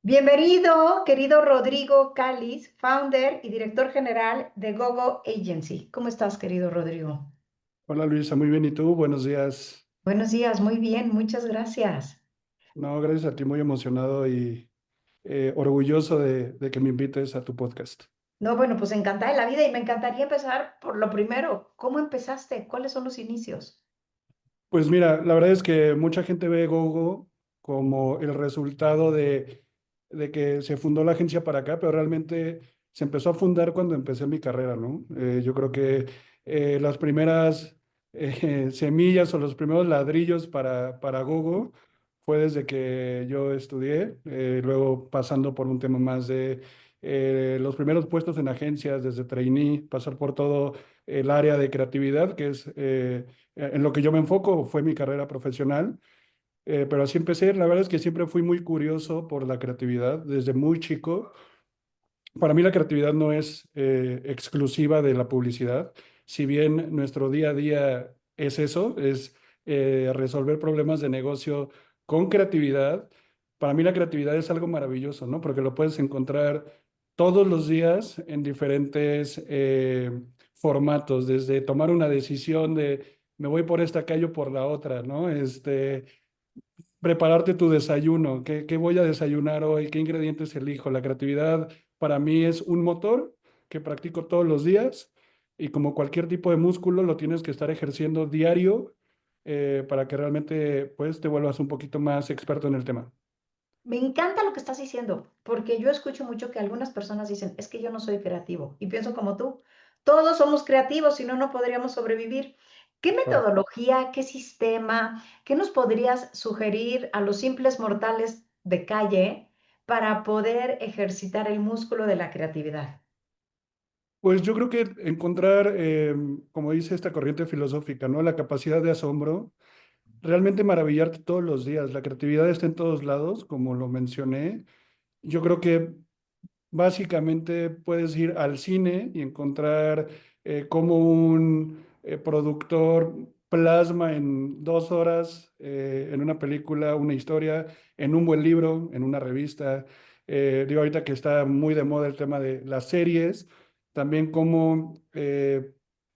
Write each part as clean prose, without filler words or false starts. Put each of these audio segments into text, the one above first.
Bienvenido, querido Rodrigo Cáliz, founder y director general de GoGo Agency. ¿Cómo estás, querido Rodrigo? Hola Luisa, muy bien. ¿Y tú? Buenos días. Buenos días, muy bien, muchas gracias. No, gracias a ti, muy emocionado y orgulloso de que me invites a tu podcast. No, bueno, pues encantada de la vida y me encantaría empezar por lo primero. ¿Cómo empezaste? ¿Cuáles son los inicios? Pues mira, la verdad es que mucha gente ve Gogo como el resultado de que se fundó la agencia para acá, pero realmente se empezó a fundar cuando empecé mi carrera, ¿no? Yo creo que las primeras semillas o los primeros ladrillos para Gogo fue desde que yo estudié, luego pasando por un tema más de los primeros puestos en agencias, desde trainee, pasar por todo el área de creatividad, que es en lo que yo me enfoco fue mi carrera profesional, pero así empecé. La verdad es que siempre fui muy curioso por la creatividad desde muy chico. Para mí la creatividad no es exclusiva de la publicidad, si bien nuestro día a día es eso, es resolver problemas de negocio con creatividad. Para mí la creatividad es algo maravilloso, ¿no? Porque lo puedes encontrar todos los días en diferentes formatos, desde tomar una decisión de me voy por esta calle o por la otra, ¿no? Prepararte tu desayuno, qué voy a desayunar hoy, qué ingredientes elijo. La creatividad para mí es un motor que practico todos los días y como cualquier tipo de músculo lo tienes que estar ejerciendo diario para que realmente pues te vuelvas un poquito más experto en el tema. Me encanta lo que estás diciendo, porque yo escucho mucho que algunas personas dicen, es que yo no soy creativo. Y pienso como tú, todos somos creativos, si no, no podríamos sobrevivir. ¿Qué Claro. metodología, qué sistema, qué nos podrías sugerir a los simples mortales de calle para poder ejercitar el músculo de la creatividad? Pues yo creo que encontrar, como dice esta corriente filosófica, ¿no? La capacidad de asombro, realmente maravillarte todos los días. La creatividad está en todos lados, como lo mencioné. Yo creo que básicamente puedes ir al cine y encontrar cómo un productor plasma en 2 horas en una película, una historia, en un buen libro, en una revista. Digo, ahorita que está muy de moda el tema de las series, también cómo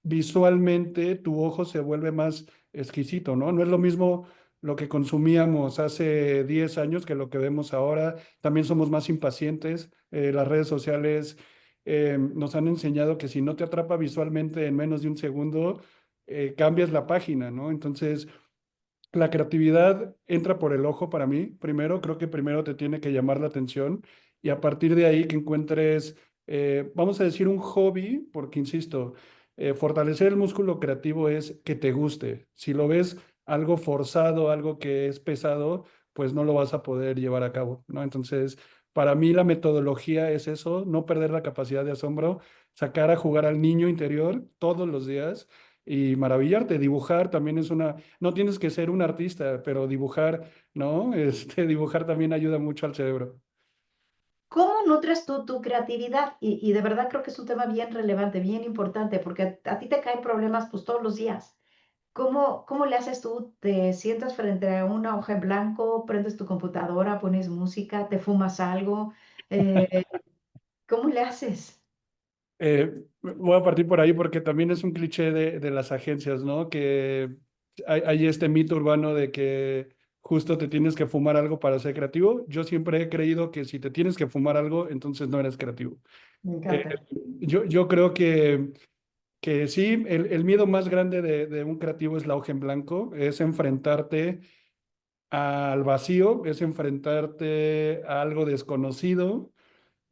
visualmente tu ojo se vuelve más exquisito, ¿no? No es lo mismo lo que consumíamos hace 10 años que lo que vemos ahora. También somos más impacientes. Las redes sociales nos han enseñado que si no te atrapa visualmente en menos de un segundo, cambias la página, ¿no? Entonces, la creatividad entra por el ojo para mí. Primero, creo que primero te tiene que llamar la atención y a partir de ahí que encuentres, vamos a decir, un hobby, porque insisto, fortalecer el músculo creativo es que te guste. Si lo ves algo forzado, algo que es pesado, pues no lo vas a poder llevar a cabo, ¿no? Entonces, para mí la metodología es eso, no perder la capacidad de asombro, sacar a jugar al niño interior todos los días y maravillarte. Dibujar también es una, no tienes que ser un artista, pero dibujar, ¿no? Dibujar también ayuda mucho al cerebro. ¿Cómo nutres tú tu creatividad? Y de verdad creo que es un tema bien relevante, bien importante, porque a ti te caen problemas pues todos los días. ¿Cómo le haces tú? ¿Te sientas frente a una hoja en blanco, prendes tu computadora, pones música, te fumas algo? Eh, ¿Cómo le haces? Voy a partir por ahí porque también es un cliché de las agencias, ¿no? Que hay este mito urbano de que justo te tienes que fumar algo para ser creativo. Yo siempre he creído que si te tienes que fumar algo, entonces no eres creativo. Me Eh, encanta. yo creo que sí, el miedo más grande de un creativo es la hoja en blanco, es enfrentarte al vacío, es enfrentarte a algo desconocido,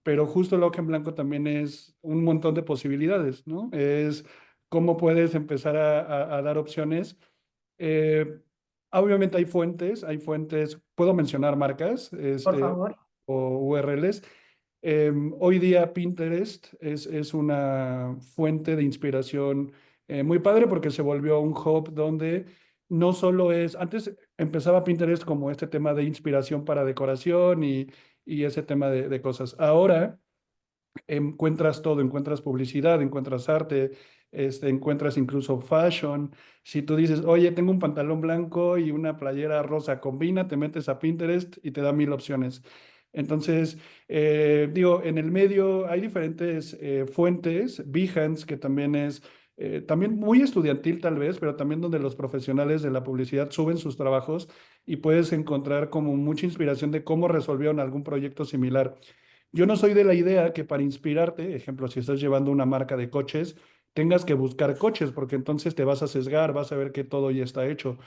pero justo el hoja en blanco también es un montón de posibilidades, ¿no? Es cómo puedes empezar a dar opciones. Eh, Obviamente hay fuentes, puedo mencionar marcas, Por favor. o URLs. Hoy día Pinterest es una fuente de inspiración muy padre porque se volvió un hub donde no solo es, antes empezaba Pinterest como este tema de inspiración para decoración y ese tema de cosas. Ahora encuentras todo, encuentras publicidad, encuentras arte, encuentras incluso fashion. Si tú dices, oye, tengo un pantalón blanco y una playera rosa, combina, te metes a Pinterest y te da 1000 opciones. Entonces, digo, en el medio hay diferentes fuentes, Behance, que también es también muy estudiantil tal vez, pero también donde los profesionales de la publicidad suben sus trabajos y puedes encontrar como mucha inspiración de cómo resolvieron algún proyecto similar. Yo no soy de la idea que para inspirarte, ejemplo, si estás llevando una marca de coches, tengas que buscar coches, porque entonces te vas a sesgar, vas a ver que todo ya está hecho.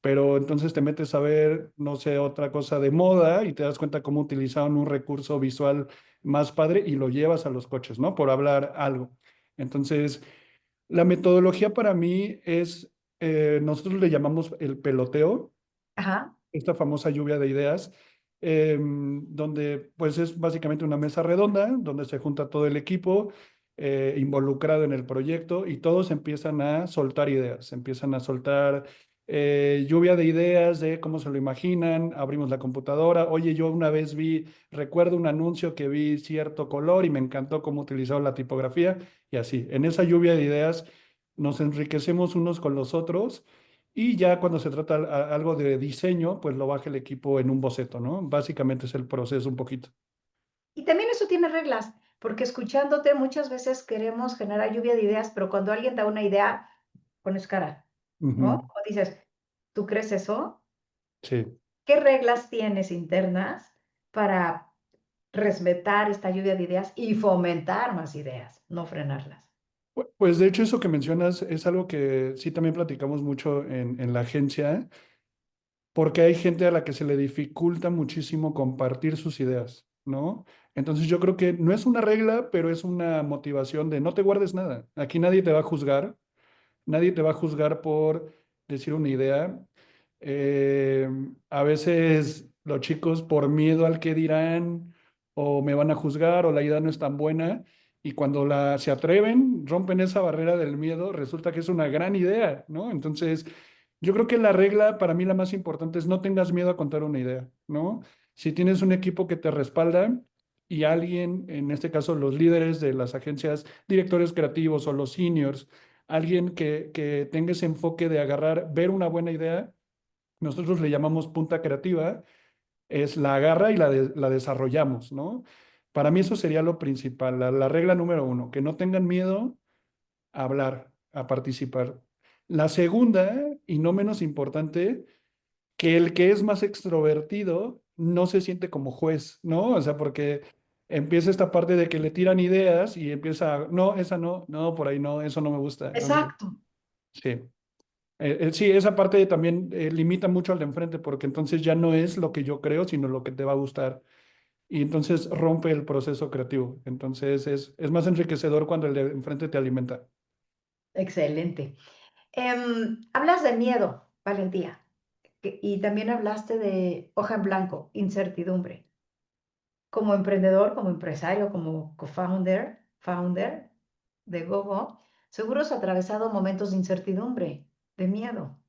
Pero entonces te metes a ver, no sé, otra cosa de moda y te das cuenta cómo utilizaron un recurso visual más padre y lo llevas a los coches, ¿no? Por hablar algo. Entonces, la metodología para mí es, nosotros le llamamos el peloteo, Ajá. esta famosa lluvia de ideas, donde pues es básicamente una mesa redonda, donde se junta todo el equipo involucrado en el proyecto y todos empiezan a soltar ideas, empiezan a soltar lluvia de ideas de cómo se lo imaginan, abrimos la computadora, oye, yo una vez recuerdo un anuncio que vi cierto color y me encantó cómo utilizaron la tipografía y así, en esa lluvia de ideas nos enriquecemos unos con los otros y ya cuando se trata algo de diseño, pues lo baja el equipo en un boceto, ¿no? Básicamente es el proceso un poquito. Y también eso tiene reglas, porque escuchándote muchas veces queremos generar lluvia de ideas, pero cuando alguien da una idea, pones cara, ¿no? Ujú. O dices, ¿tú crees eso? Sí. ¿Qué reglas tienes internas para respetar esta lluvia de ideas y fomentar más ideas, no frenarlas? Pues de hecho eso que mencionas es algo que sí también platicamos mucho en la agencia, porque hay gente a la que se le dificulta muchísimo compartir sus ideas, ¿no? Entonces yo creo que no es una regla, pero es una motivación de no te guardes nada. Aquí nadie te va a juzgar. Nadie te va a juzgar por decir una idea. Eh, a veces los chicos por miedo al que dirán o me van a juzgar o la idea no es tan buena y cuando se atreven, rompen esa barrera del miedo, resulta que es una gran idea, ¿no? Entonces, yo creo que la regla para mí la más importante es no tengas miedo a contar una idea, ¿no? Si tienes un equipo que te respalda y alguien, en este caso los líderes de las agencias, directores creativos o los seniors, alguien que tenga ese enfoque de agarrar, ver una buena idea, nosotros le llamamos punta creativa, es la agarra y la desarrollamos, ¿no? Para mí eso sería lo principal, la regla número uno, que no tengan miedo a hablar, a participar. La segunda, y no menos importante, que el que es más extrovertido no se siente como juez, ¿no? O sea, porque empieza esta parte de que le tiran ideas y empieza, no, esa no, no, por ahí no, eso no me gusta. Entonces, Exacto. sí. Sí, esa parte también limita mucho al de enfrente porque entonces ya no es lo que yo creo, sino lo que te va a gustar. Y entonces rompe el proceso creativo. Entonces es más enriquecedor cuando el de enfrente te alimenta. Excelente. Hablas de miedo, valentía, y también hablaste de hoja en blanco, incertidumbre. Como emprendedor, como empresario, como founder de Gogo, seguro has atravesado momentos de incertidumbre, de miedo.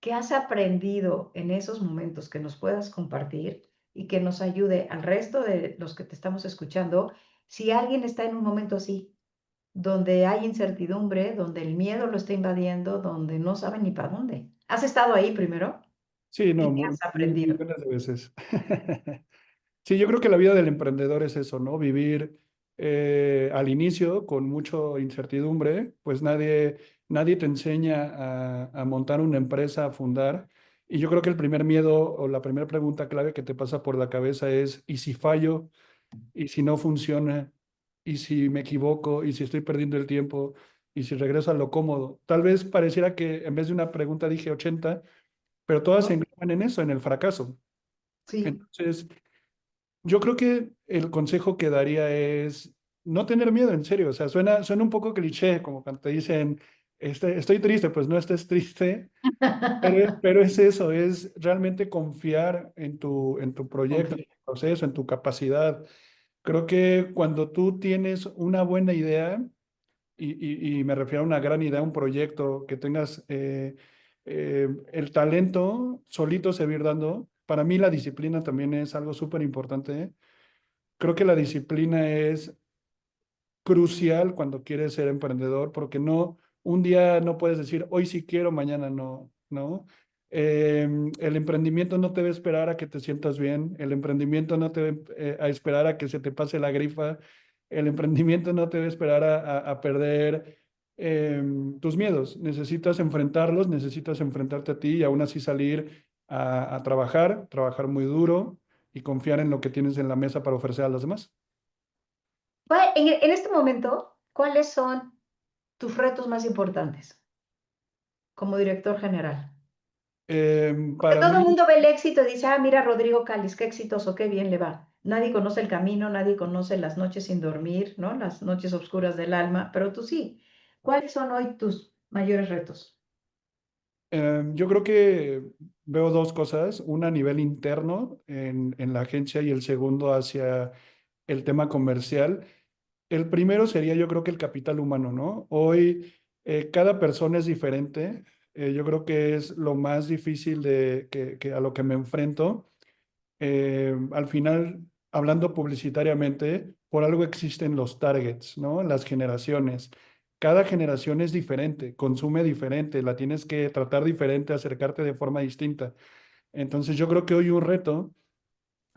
¿Qué has aprendido en esos momentos que nos puedas compartir y que nos ayude al resto de los que te estamos escuchando? Si alguien está en un momento así, donde hay incertidumbre, donde el miedo lo está invadiendo, donde no sabe ni para dónde. ¿Has estado ahí primero? Sí, ¿Y no, qué has aprendido? millones de veces. Sí, yo creo que la vida del emprendedor es eso, ¿no? Vivir al inicio con mucha incertidumbre, pues nadie te enseña a montar una empresa, a fundar. Y yo creo que el primer miedo o la primera pregunta clave que te pasa por la cabeza es, ¿y si fallo? ¿Y si no funciona? ¿Y si me equivoco? ¿Y si estoy perdiendo el tiempo? ¿Y si regreso a lo cómodo? Tal vez pareciera que en vez de una pregunta dije 80, pero todas se ¿No? engloban en eso, en el fracaso. Sí, Entonces, yo creo que el consejo que daría es no tener miedo, en serio. O sea, suena un poco cliché, como cuando te dicen, estoy triste, pues no estés triste, pero es eso, es realmente confiar en tu proyecto, en confío. tu proceso, en tu capacidad. Creo que cuando tú tienes una buena idea, y me refiero a una gran idea, un proyecto, que tengas el talento, solito se va a ir dando. Para mí la disciplina también es algo súper importante. Creo que la disciplina es crucial cuando quieres ser emprendedor, porque no, un día no puedes decir, hoy sí quiero, mañana no, ¿no? El emprendimiento no te va a esperar a que te sientas bien, el emprendimiento no te va a esperar a que se te pase la grifa, el emprendimiento no te va a esperar a perder tus miedos. Necesitas enfrentarlos, necesitas enfrentarte a ti y aún así salir a trabajar, trabajar muy duro y confiar en lo que tienes en la mesa para ofrecer a los demás. En este momento, ¿cuáles son tus retos más importantes como director general? Porque Para todo el mí, mundo ve el éxito y dice, ah, mira, Rodrigo Cáliz, qué exitoso, qué bien le va. Nadie conoce el camino, nadie conoce las noches sin dormir, ¿no? Las noches oscuras del alma, pero tú sí. ¿Cuáles son hoy tus mayores retos? yo creo que veo dos cosas, una a nivel interno en la agencia y el segundo hacia el tema comercial. El primero sería yo creo que el capital humano, ¿no? Hoy cada persona es diferente. Yo creo que es lo más difícil que a lo que me enfrento. Al final, hablando publicitariamente, por algo existen los targets, ¿no? Las generaciones. Cada generación es diferente, consume diferente, la tienes que tratar diferente, acercarte de forma distinta. Entonces yo creo que hoy un reto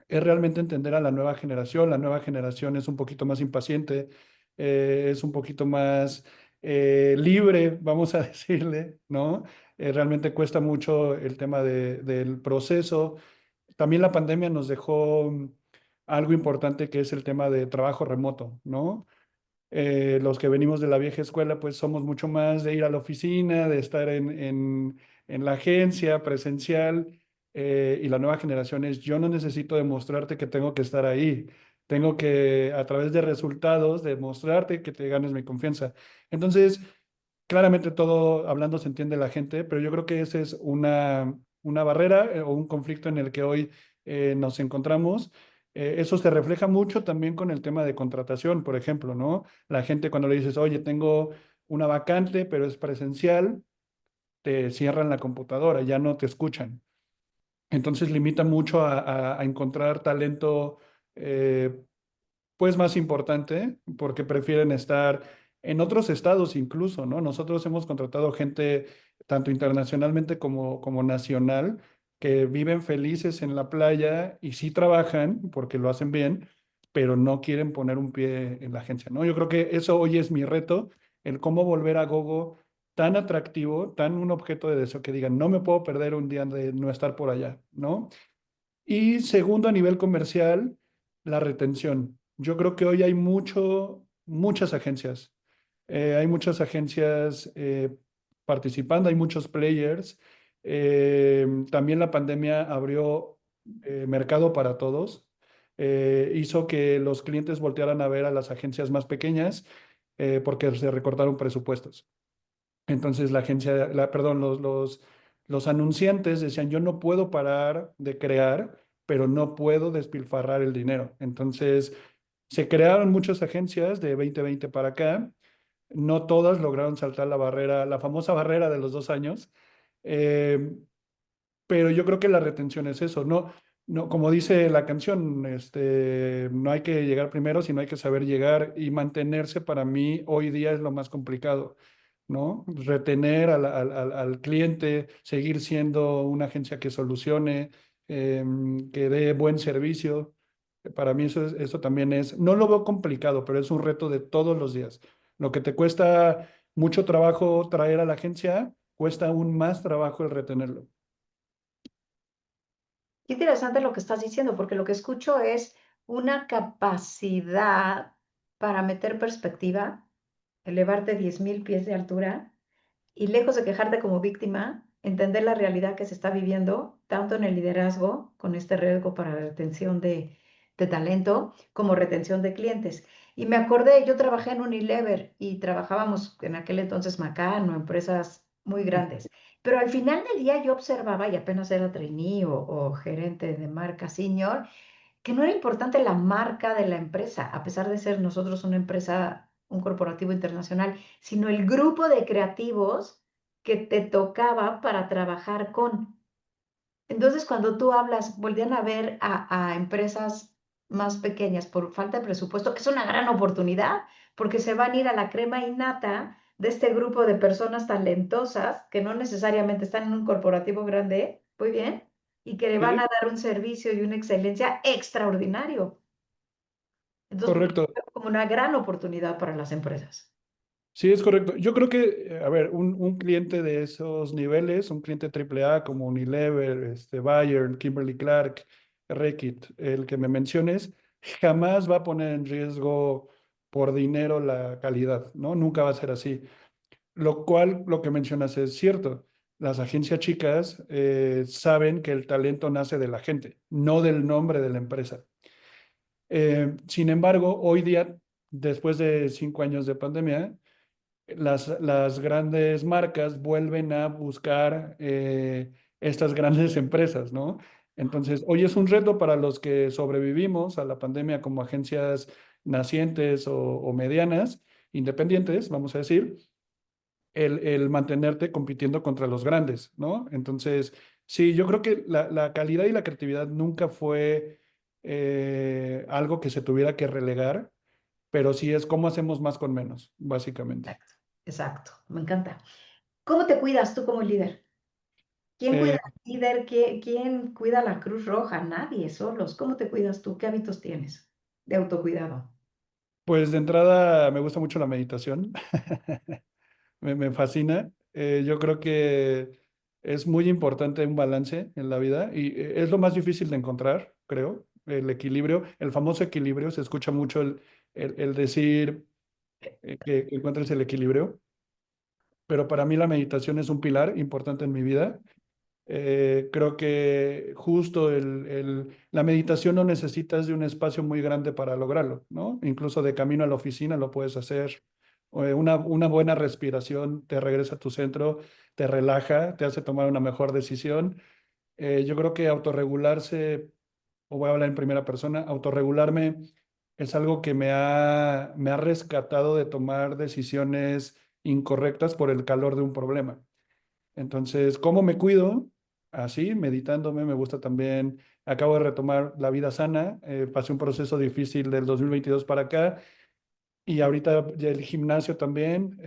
es realmente entender a la nueva generación. La nueva generación es un poquito más impaciente, es un poquito más libre, vamos a decirle, ¿no? Realmente cuesta mucho el tema del proceso. También la pandemia nos dejó algo importante que es el tema de trabajo remoto, ¿no? Los que venimos de la vieja escuela, pues somos mucho más de ir a la oficina, de estar en la agencia presencial, y la nueva generación es, yo no necesito demostrarte que tengo que estar ahí, tengo que, a través de resultados, demostrarte que te ganes mi confianza. Entonces, claramente todo hablando se entiende la gente, pero yo creo que esa es una barrera o un conflicto en el que hoy nos encontramos. Eso se refleja mucho también con el tema de contratación, por ejemplo, ¿no? La gente cuando le dices, oye, tengo una vacante, pero es presencial, te cierran la computadora, ya no te escuchan. Entonces limita mucho a encontrar talento eh, pues más importante, porque prefieren estar en otros estados incluso, ¿no? Nosotros hemos contratado gente tanto internacionalmente como nacional que viven felices en la playa y sí trabajan porque lo hacen bien, pero no quieren poner un pie en la agencia, ¿no? Yo creo que eso hoy es mi reto, el cómo volver a Gogo tan atractivo, tan un objeto de deseo que digan, no me puedo perder un día de no estar por allá, ¿no? Y segundo, a nivel comercial, la retención. Yo creo que hoy hay muchas agencias. Hay muchas agencias participando, hay muchos players. También la pandemia abrió mercado para todos. Hizo que los clientes voltearan a ver a las agencias más pequeñas porque se recortaron presupuestos. Entonces la agencia, perdón, los anunciantes decían, yo no puedo parar de crear, pero no puedo despilfarrar el dinero. Entonces se crearon muchas agencias de 2020 para acá. No todas lograron saltar la barrera, la famosa barrera de los 2 años. Eh, pero yo creo que la retención es eso, no, no, como dice la canción, no hay que llegar primero, sino hay que saber llegar y mantenerse para mí hoy día es lo más complicado, ¿no? Retener al cliente, seguir siendo una agencia que solucione, que dé buen servicio. Para mí eso también es, no lo veo complicado, pero es un reto de todos los días. Lo que te cuesta mucho trabajo traer a la agencia, cuesta aún más trabajo el retenerlo. Qué interesante lo que estás diciendo, porque lo que escucho es una capacidad para meter perspectiva, elevarte 10,000 pies de altura y lejos de quejarte como víctima, entender la realidad que se está viviendo, tanto en el liderazgo, con este riesgo para la retención de talento, como retención de clientes. Y me acordé, yo trabajé en Unilever y trabajábamos en aquel entonces Macano, empresas muy grandes. Pero al final del día yo observaba, y apenas era trainee o gerente de marca senior, que no era importante la marca de la empresa, a pesar de ser nosotros una empresa, un corporativo internacional, sino el grupo de creativos que te tocaba para trabajar con. Entonces, cuando tú hablas, volvían a ver a empresas más pequeñas por falta de presupuesto, que es una gran oportunidad, porque se van a ir a la crema innata de este grupo de personas talentosas que no necesariamente están en un corporativo grande, muy bien, y que le van Sí, a dar un servicio y una excelencia extraordinario. Entonces, pues, correcto. veo como una gran oportunidad para las empresas. Sí, es correcto. Yo creo que, a ver, un cliente de esos niveles, un cliente triple A como Unilever, Bayer, Kimberly-Clark, Reckitt, el que me menciones, jamás va a poner en riesgo por dinero la calidad, ¿no? Nunca va a ser así. Lo cual, lo que mencionas es cierto. Las agencias chicas saben que el talento nace de la gente, no del nombre de la empresa. Sin embargo, hoy día, después de 5 años de pandemia, las grandes marcas vuelven a buscar estas grandes empresas, ¿no? Entonces, hoy es un reto para los que sobrevivimos a la pandemia como agencias nacientes o medianas, independientes, vamos a decir, el mantenerte compitiendo contra los grandes, ¿no? Entonces, sí, yo creo que la calidad y la creatividad nunca fue algo que se tuviera que relegar, pero sí es cómo hacemos más con menos, básicamente. Exacto, exacto, me encanta. ¿Cómo te cuidas tú como líder? ¿Quién cuida Eh, al líder? ¿Quién cuida a la Cruz Roja? Nadie, solos. ¿Cómo te cuidas tú? ¿Qué hábitos tienes de autocuidado? pues de entrada me gusta mucho la meditación, me fascina. Yo creo que es muy importante un balance en la vida y es lo más difícil de encontrar, creo, el equilibrio, el famoso equilibrio. Se escucha mucho el decir que encuentres el equilibrio, pero para mí la meditación es un pilar importante en mi vida. Creo que justo la meditación no necesitas de un espacio muy grande para lograrlo, ¿no? Incluso de camino a la oficina lo puedes hacer. Una buena respiración te regresa a tu centro, te relaja, te hace tomar una mejor decisión. Yo creo que autorregularse, o voy a hablar en primera persona, autorregularme es algo que me ha rescatado de tomar decisiones incorrectas por el calor de un problema. Entonces, ¿cómo me cuido? Así, meditándome, me gusta también. Acabo de retomar la vida sana, pasé un proceso difícil del 2022 para acá y ahorita ya el gimnasio también.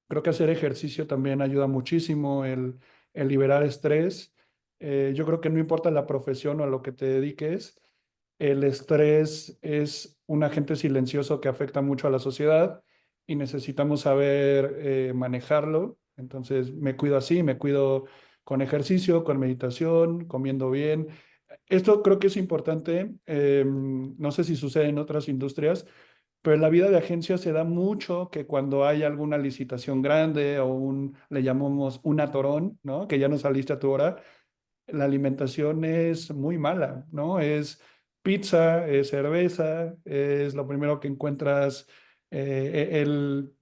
Creo que hacer ejercicio también ayuda muchísimo el liberar estrés. Yo creo que no importa la profesión o a lo que te dediques, el estrés es un agente silencioso que afecta mucho a la sociedad y necesitamos saber manejarlo. Entonces me cuido así, me cuido con ejercicio, con meditación, comiendo bien. Esto creo que es importante. No sé si sucede en otras industrias, pero en la vida de agencia se da mucho que cuando hay alguna licitación grande o le llamamos un atorón, ¿no? Que ya no saliste a tu hora, la alimentación es muy mala, ¿no? Es pizza, es cerveza, es lo primero que encuentras, ay,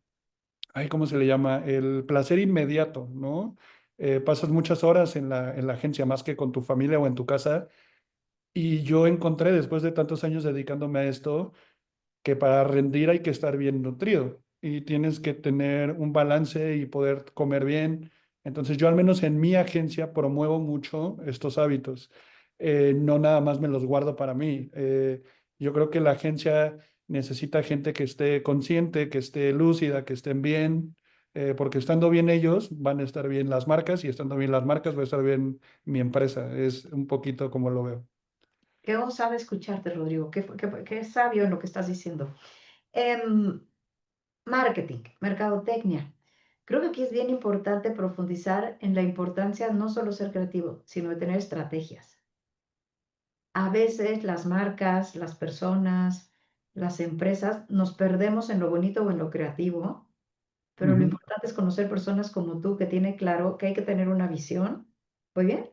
¿cómo se le llama? El placer inmediato, ¿no? Pasas muchas horas en la agencia más que con tu familia o en tu casa. Y yo encontré, después de tantos años dedicándome a esto, que para rendir hay que estar bien nutrido y tienes que tener un balance y poder comer bien. Entonces yo al menos en mi agencia promuevo mucho estos hábitos. No nada más me los guardo para mí. Yo creo que la agencia necesita gente que esté consciente, que esté lúcida, que estén bien, porque estando bien ellos van a estar bien las marcas y estando bien las marcas va a estar bien mi empresa. Es un poquito como lo veo. Qué osada escucharte, Rodrigo. Qué sabio en lo que estás diciendo. Em, Marketing, mercadotecnia. Creo que aquí es bien importante profundizar en la importancia no solo ser creativo, sino de tener estrategias. A veces las marcas, las personas, las empresas nos perdemos en lo bonito o en lo creativo, pero lo Ujú. importante es conocer personas como tú que tiene claro que hay que tener una visión, muy bien,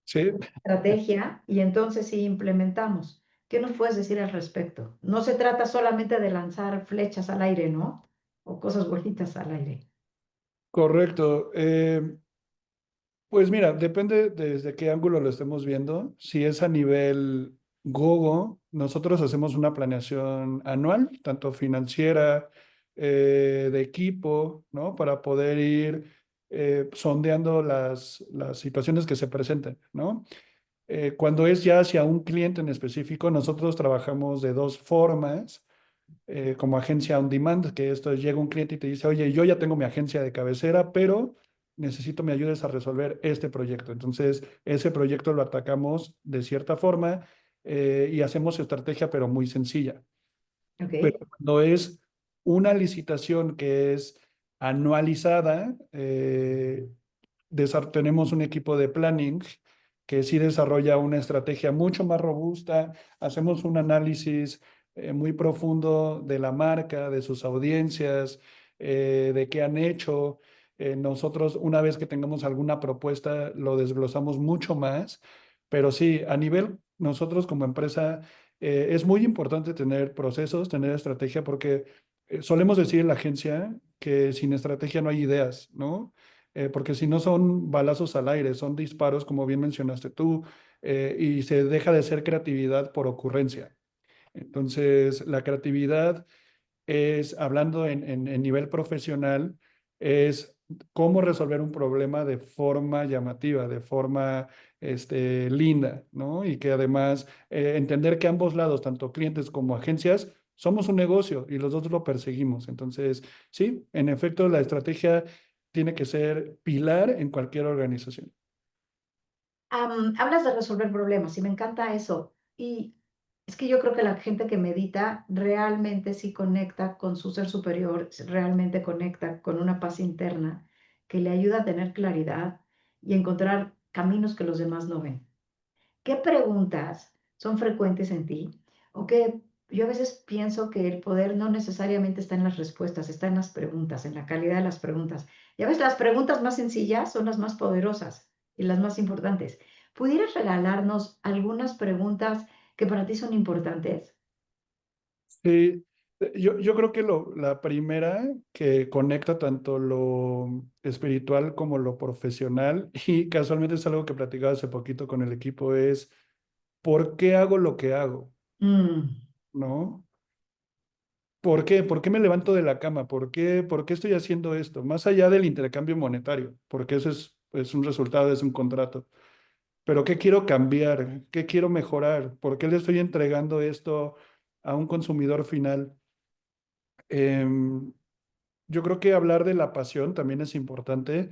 Sí. estrategia y entonces sí implementamos. ¿Qué nos puedes decir al respecto? No se trata solamente de lanzar flechas al aire, ¿no? O cosas bonitas al aire. Correcto. Pues mira, depende desde qué ángulo lo estemos viendo. Si es a nivel Gogo, nosotros hacemos una planeación anual, tanto financiera, de equipo, ¿no? Para poder ir sondeando las situaciones que se presenten, ¿no? Cuando es ya hacia un cliente en específico, nosotros trabajamos de dos formas. como agencia on demand, que esto es, llega un cliente y te dice, oye, yo ya tengo mi agencia de cabecera, pero necesito me ayudes a resolver este proyecto. Entonces, ese proyecto lo atacamos de cierta forma y hacemos estrategia, pero muy sencilla. Pero Ok. cuando es una licitación que es anualizada, tenemos un equipo de planning que sí desarrolla una estrategia mucho más robusta, hacemos un análisis muy profundo de la marca, de sus audiencias, de qué han hecho. Nosotros, una vez que tengamos alguna propuesta, lo desglosamos mucho más, pero sí, a nivel, nosotros como empresa, es muy importante tener procesos, tener estrategia, porque solemos decir en la agencia que sin estrategia no hay ideas, ¿no? Porque si no son balazos al aire, son disparos, como bien mencionaste tú, y se deja de ser creatividad por ocurrencia. Entonces, la creatividad es, hablando en nivel profesional, es cómo resolver un problema de forma llamativa, de forma linda, ¿no? Y que además entender que ambos lados, tanto clientes como agencias, somos un negocio y los dos lo perseguimos. Entonces, sí, en efecto, la estrategia tiene que ser pilar en cualquier organización. Hablas de resolver problemas y me encanta eso. Y es que yo creo que la gente que medita realmente sí conecta con su ser superior, realmente conecta con una paz interna que le ayuda a tener claridad y encontrar caminos que los demás no ven. ¿Qué preguntas son frecuentes en ti? O que yo a veces pienso que el poder no necesariamente está en las respuestas, está en las preguntas, en la calidad de las preguntas. Y a veces las preguntas más sencillas son las más poderosas y las más importantes. ¿Pudieras regalarnos algunas preguntas que para ti son importantes? Sí, yo creo que la primera que conecta tanto lo espiritual como lo profesional, y casualmente es algo que platicaba hace poquito con el equipo, es ¿por qué hago lo que hago? Mm, ¿No? ¿Por qué? ¿Por qué me levanto de la cama? ¿Por qué estoy haciendo esto? Más allá del intercambio monetario, porque eso es un resultado, es un contrato. Pero ¿qué quiero cambiar? ¿Qué quiero mejorar? ¿Por qué le estoy entregando esto a un consumidor final? Em, yo creo que hablar de la pasión también es importante.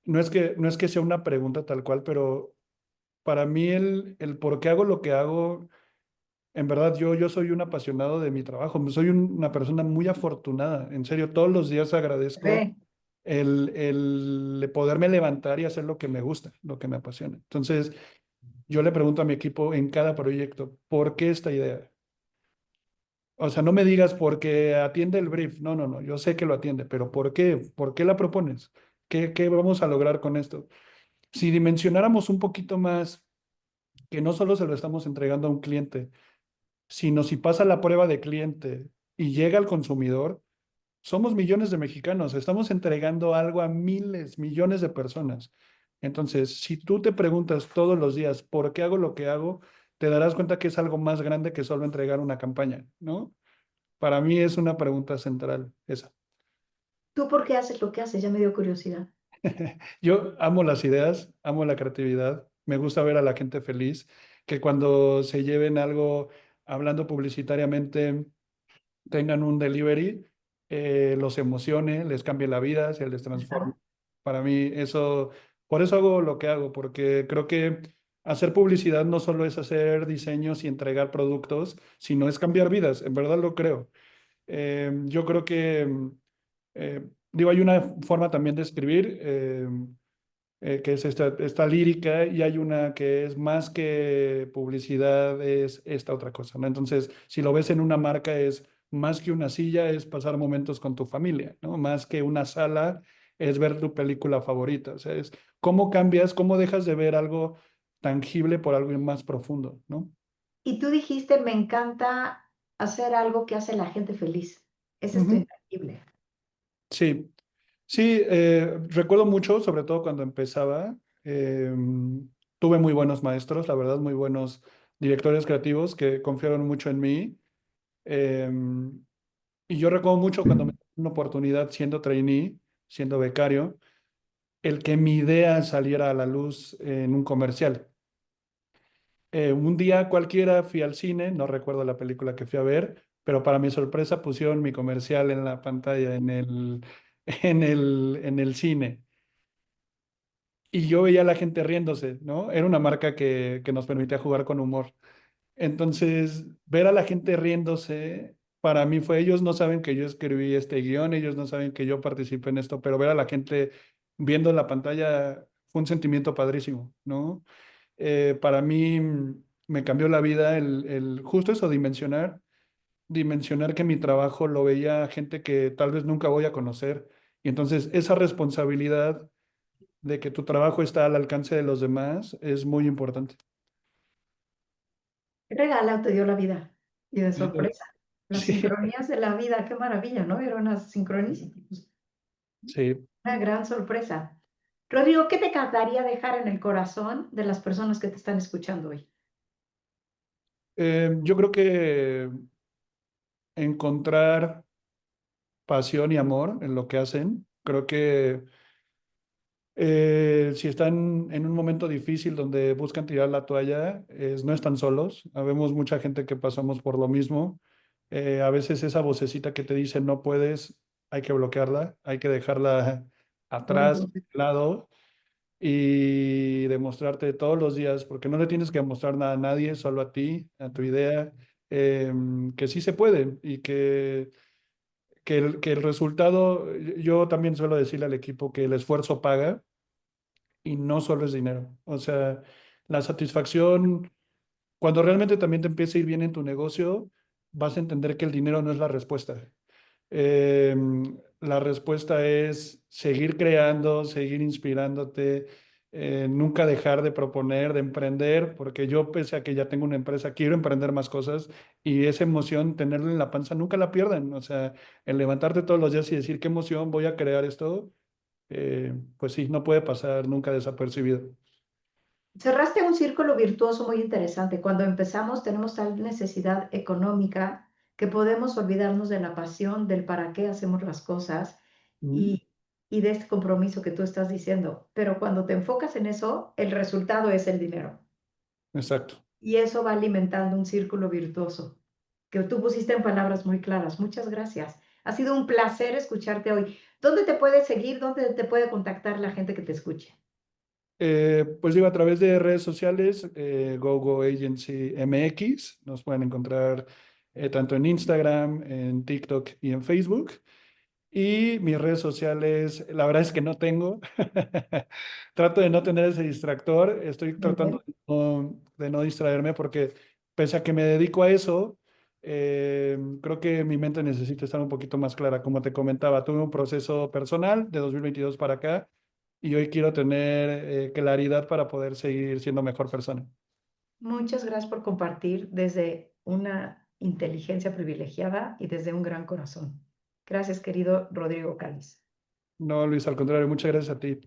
No es que sea una pregunta tal cual, pero para mí el por qué hago lo que hago, en verdad yo soy un apasionado de mi trabajo. Soy una persona muy afortunada. En serio, todos los días agradezco ve. el poderme levantar y hacer lo que me gusta, lo que me apasiona. Entonces, yo le pregunto a mi equipo en cada proyecto, ¿por qué esta idea? O sea, no me digas porque atiende el brief. No, no, no. Yo sé que lo atiende, pero ¿por qué? ¿Por qué la propones? ¿Qué vamos a lograr con esto? Si dimensionáramos un poquito más, que no solo se lo estamos entregando a un cliente, sino si pasa la prueba de cliente y llega al consumidor, somos millones de mexicanos. Estamos entregando algo a miles, millones de personas. Entonces, si tú te preguntas todos los días, ¿por qué hago lo que hago? Te darás cuenta que es algo más grande que solo entregar una campaña, ¿no? Para mí es una pregunta central esa. ¿Tú por qué haces lo que haces? Ya me dio curiosidad. Yo amo las ideas, amo la creatividad, me gusta ver a la gente feliz, que cuando se lleven algo hablando publicitariamente, tengan un delivery, los emocione, les cambie la vida, se les transforme. Para mí eso, por eso hago lo que hago, porque creo que hacer publicidad no solo es hacer diseños y entregar productos, sino es cambiar vidas, en verdad lo creo. Yo creo que, digo, hay una forma también de escribir, que es esta lírica, y hay una que es más que publicidad, es esta otra cosa, ¿no? Entonces, si lo ves en una marca, es más que una silla, es pasar momentos con tu familia, ¿no? Más que una sala, es ver tu película favorita. O sea, es cómo cambias, cómo dejas de ver algo tangible por algo más profundo, ¿no? Y tú dijiste, me encanta hacer algo que hace a la gente feliz. Ese es tu Ujú. intangible. Sí, sí, recuerdo mucho, sobre todo cuando empezaba, eh, tuve muy buenos maestros, la verdad, muy buenos directores creativos que confiaron mucho en mí. eh, y yo recuerdo mucho cuando me dio una oportunidad siendo trainee, siendo becario, el que mi idea saliera a la luz en un comercial. Un día cualquiera fui al cine, no recuerdo la película que fui a ver, pero para mi sorpresa pusieron mi comercial en la pantalla, en el cine. Y yo veía a la gente riéndose, ¿no? Era una marca que nos permitía jugar con humor. Entonces, ver a la gente riéndose, para mí fue, ellos no saben que yo escribí este guión, ellos no saben que yo participé en esto, pero ver a la gente viendo la pantalla fue un sentimiento padrísimo, ¿no? Para mí me cambió la vida justo eso, dimensionar que mi trabajo lo veía gente que tal vez nunca voy a conocer. Y entonces esa responsabilidad de que tu trabajo está al alcance de los demás es muy importante. ¿Qué regalo te dio la vida? Y de sorpresa. Las Sí, sincronías de la vida, qué maravilla, ¿no? Era una sincronísima, sí. una gran sorpresa. Rodrigo, ¿qué te encantaría dejar en el corazón de las personas que te están escuchando hoy? Yo creo que encontrar pasión y amor en lo que hacen, creo que si están en un momento difícil donde buscan tirar la toalla, no están solos. Habemos mucha gente que pasamos por lo mismo. A veces esa vocecita que te dice no puedes, hay que bloquearla, hay que dejarla Buen atrás, consejo. de lado y demostrarte todos los días, porque no le tienes que demostrar nada a nadie, solo a ti, a tu idea, que sí se puede y que el resultado, yo también suelo decirle al equipo que el esfuerzo paga y no solo es dinero. O sea, la satisfacción, cuando realmente también te empieza a ir bien en tu negocio, vas a entender que el dinero no es la respuesta. Eh, la respuesta es seguir creando, seguir inspirándote, nunca dejar de proponer, de emprender, porque yo, pese a que ya tengo una empresa, quiero emprender más cosas y esa emoción, tenerla en la panza, nunca la pierdan. O sea, el levantarte todos los días y decir qué emoción voy a crear esto, pues sí, no puede pasar nunca desapercibido. Cerraste un círculo virtuoso muy interesante. Cuando empezamos tenemos tal necesidad económica que podemos olvidarnos de la pasión, del para qué hacemos las cosas Mm, y, y de este compromiso que tú estás diciendo. Pero cuando te enfocas en eso, el resultado es el dinero. exacto. Y eso va alimentando un círculo virtuoso que tú pusiste en palabras muy claras. Muchas gracias. Ha sido un placer escucharte hoy. ¿Dónde te puede seguir? ¿Dónde te puede contactar la gente que te escuche? Pues digo, a través de redes sociales, GoGo Agency MX, nos pueden encontrar tanto en Instagram, en TikTok y en Facebook. Y mis redes sociales, la verdad es que no tengo. Trato de no tener ese distractor. Estoy Muy bien. tratando de no distraerme porque pese a que me dedico a eso, creo que mi mente necesita estar un poquito más clara. Como te comentaba, tuve un proceso personal de 2022 para acá y hoy quiero tener claridad para poder seguir siendo mejor persona. Muchas gracias por compartir desde una inteligencia privilegiada y desde un gran corazón. Gracias, querido Rodrigo Cáliz. No, Luis, al contrario, muchas gracias a ti.